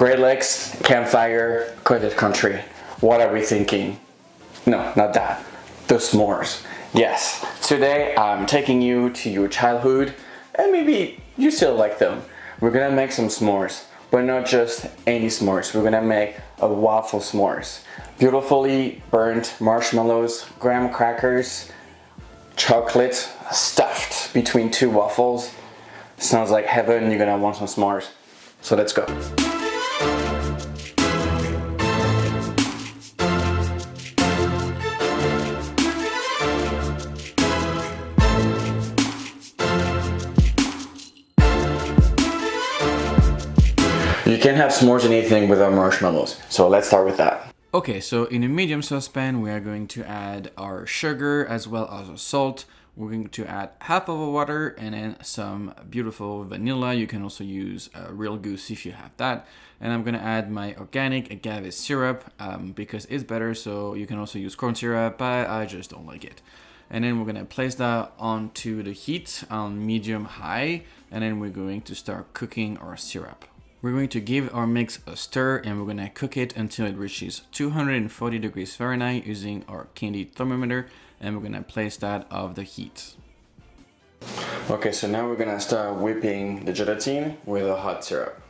Great Lakes, campfire, cottage country. What are we thinking? No, not that. The s'mores. Yes, today I'm taking you to your childhood and maybe you still like them. We're gonna make some s'mores, but not just any s'mores. We're gonna make a waffle s'mores. Beautifully burnt marshmallows, graham crackers, chocolate stuffed between two waffles. Sounds like heaven. You're gonna want some s'mores. So let's go. You can't have s'mores or anything without marshmallows. So let's start with that. Okay, so in a medium saucepan, we are going to add our sugar as well as our salt. We're going to add half of the water and then some beautiful vanilla. You can also use real goose if you have that. And I'm gonna add my organic agave syrup because it's better. So you can also use corn syrup, but I just don't like it. And then we're gonna place that onto the heat on medium high. And then we're going to start cooking our syrup. We're going to give our mix a stir and we're gonna cook it until it reaches 240 degrees Fahrenheit using our candy thermometer, and we're gonna place that off the heat. Okay, so now we're gonna start whipping the gelatine with a hot syrup.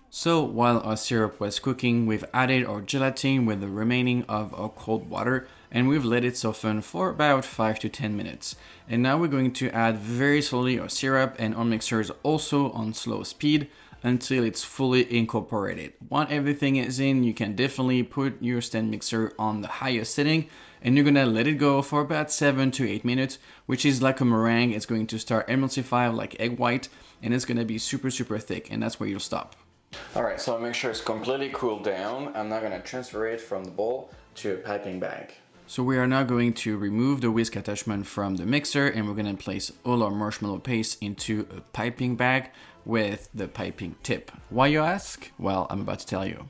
So while our syrup was cooking, we've added our gelatine with the remaining of our cold water and we've let it soften for about 5 to 10 minutes. And now we're going to add very slowly our syrup, and our mixer is also on slow speed until it's fully incorporated. Once everything is in, you can definitely put your stand mixer on the highest setting and you're gonna let it go for about 7 to 8 minutes, which is like a meringue. It's going to start emulsify like egg white and it's gonna be super thick, and that's where you'll stop. Alright, so I'll make sure it's completely cooled down. I'm now gonna transfer it from the bowl to a piping bag. So we are now going to remove the whisk attachment from the mixer and we're gonna place all our marshmallow paste into a piping bag with the piping tip. Why, you ask? Well, I'm about to tell you.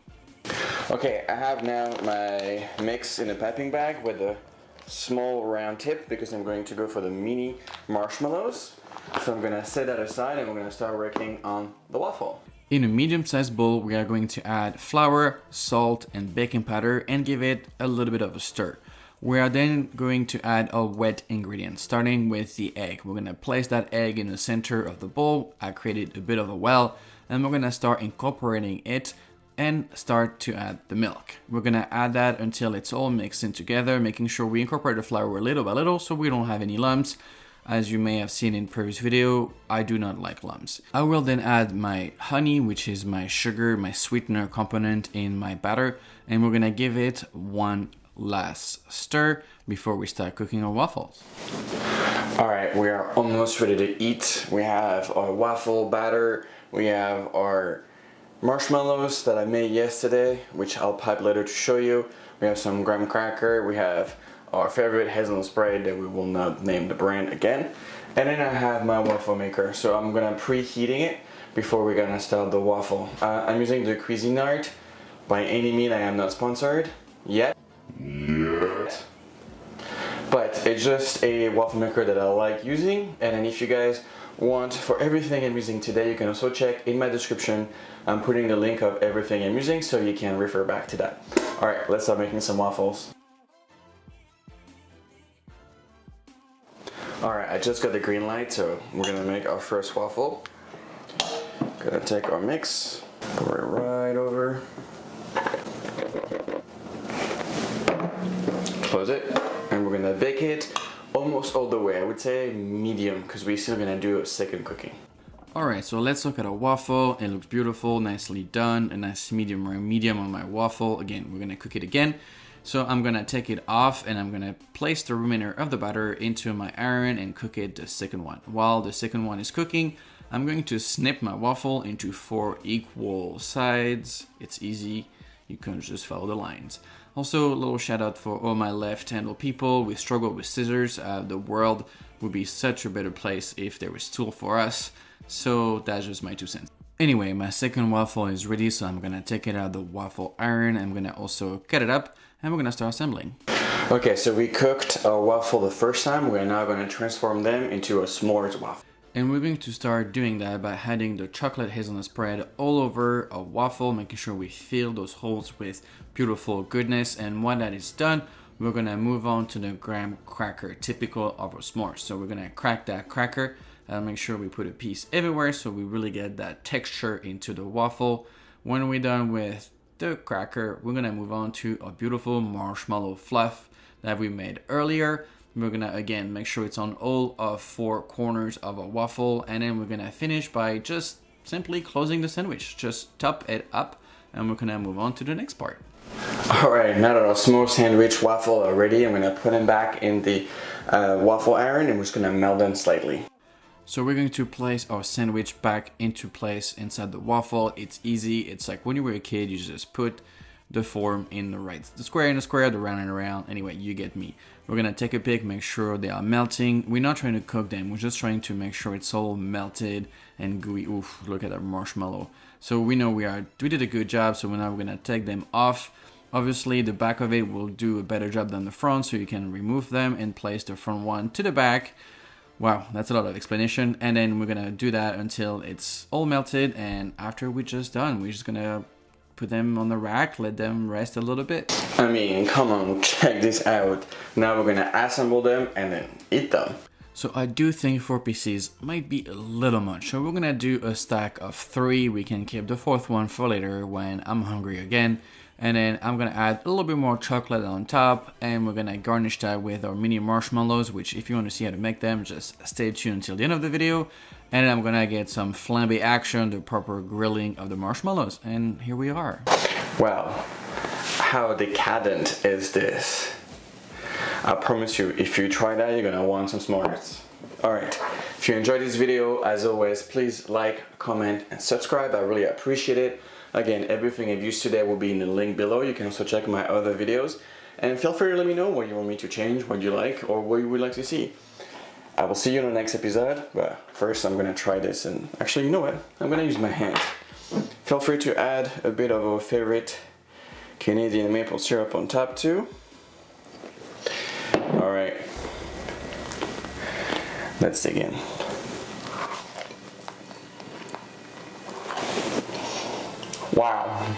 Okay, I have now my mix in a piping bag with a small round tip because I'm going to go for the mini marshmallows. So I'm gonna set that aside and we're gonna start working on the waffle. In a medium-sized bowl, we are going to add flour, salt, and baking powder and give it a little bit of a stir. We are then going to add our wet ingredients, starting with the egg. We're gonna place that egg in the center of the bowl. I created a bit of a well, and we're gonna start incorporating it and start to add the milk. We're gonna add that until it's all mixed in together, making sure we incorporate the flour little by little so we don't have any lumps. As you may have seen in previous video, I do not like lumps. I will then add my honey, which is my sugar, my sweetener component in my batter, and we're gonna give it one last stir before we start cooking our waffles. Alright, we are almost ready to eat. We have our waffle batter, we have our marshmallows that I made yesterday, which I'll pipe later to show you. We have some graham cracker, we have our favorite hazelnut spread that we will not name the brand again. And then I have my waffle maker, so I'm gonna preheating it before we're gonna start the waffle. I'm using the Cuisinart. By any means, I am not sponsored yet. But it's just a waffle maker that I like using, and then if you guys want for everything I'm using today, you can also check in my description. I'm putting the link of everything I'm using so you can refer back to that. Alright, let's start making some waffles. Alright, I just got the green light, so we're gonna make our first waffle. Gonna take our mix, pour it right over. Close it, and we're gonna bake it almost all the way. I would say medium because we're still gonna do a second cooking. Alright, so let's look at our waffle. It looks beautiful, nicely done. A nice medium on my waffle. Again, we're gonna cook it again. So I'm gonna take it off and I'm gonna place the remainder of the batter into my iron and cook it the second one. While the second one is cooking, I'm going to snip my waffle into 4 equal sides. It's easy, you can just follow the lines. Also, a little shout out for all my left-handed people. We struggle with scissors. The world would be such a better place if there was tool for us. So that's just my 2 cents. Anyway, my second waffle is ready, so I'm gonna take it out of the waffle iron. I'm gonna also cut it up and we're gonna start assembling. Okay, so we cooked our waffle the first time. We're now gonna transform them into a s'mores waffle. And we're going to start doing that by adding the chocolate hazelnut spread all over a waffle, making sure we fill those holes with beautiful goodness. And when that is done, we're gonna move on to the graham cracker, typical of our s'mores. So we're gonna crack that cracker and make sure we put a piece everywhere so we really get that texture into the waffle. When we're done with the cracker, we're gonna move on to a beautiful marshmallow fluff that we made earlier. We're gonna again make sure it's on all of 4 corners of a waffle, and then we're gonna finish by just simply closing the sandwich. Just top it up, and we're gonna move on to the next part. All right, now that our small sandwich waffle are ready, I'm gonna put them back in the waffle iron, and we're just gonna melt them slightly. So we're going to place our sandwich back into place inside the waffle. It's easy. It's like when you were a kid, you just put the form in the square in the square, the round and around. Anyway, you get me. We're gonna take a pic, make sure they are melting. We're not trying to cook them. We're just trying to make sure it's all melted and gooey. Oof, look at that marshmallow. So we know we did a good job. So now we're gonna take them off. Obviously, the back of it will do a better job than the front, so you can remove them and place the front one to the back. Wow, that's a lot of explanation. And then we're gonna do that until it's all melted. And after we're just done, we're just gonna put them on the rack, let them rest a little bit. I mean, come on, check this out. Now we're gonna assemble them and then eat them. So I do think 4 pieces might be a little much. So we're gonna do a stack of 3. We can keep the 4th one for later when I'm hungry again. And then I'm gonna add a little bit more chocolate on top, and we're gonna garnish that with our mini marshmallows, which if you want to see how to make them, just stay tuned until the end of the video. And then I'm gonna get some flambe action, the proper grilling of the marshmallows. And here we are. Well, how decadent is this? I promise you, if you try that, you're gonna want some s'mores. Alright, if you enjoyed this video, as always, please like, comment, and subscribe. I really appreciate it. Again, everything I've used today will be in the link below. You can also check my other videos. And feel free to let me know what you want me to change, what you like, or what you would like to see. I will see you in the next episode, but first I'm gonna try this, and actually, you know what? I'm gonna use my hands. Feel free to add a bit of our favorite Canadian maple syrup on top too. Alright, let's dig in. Wow.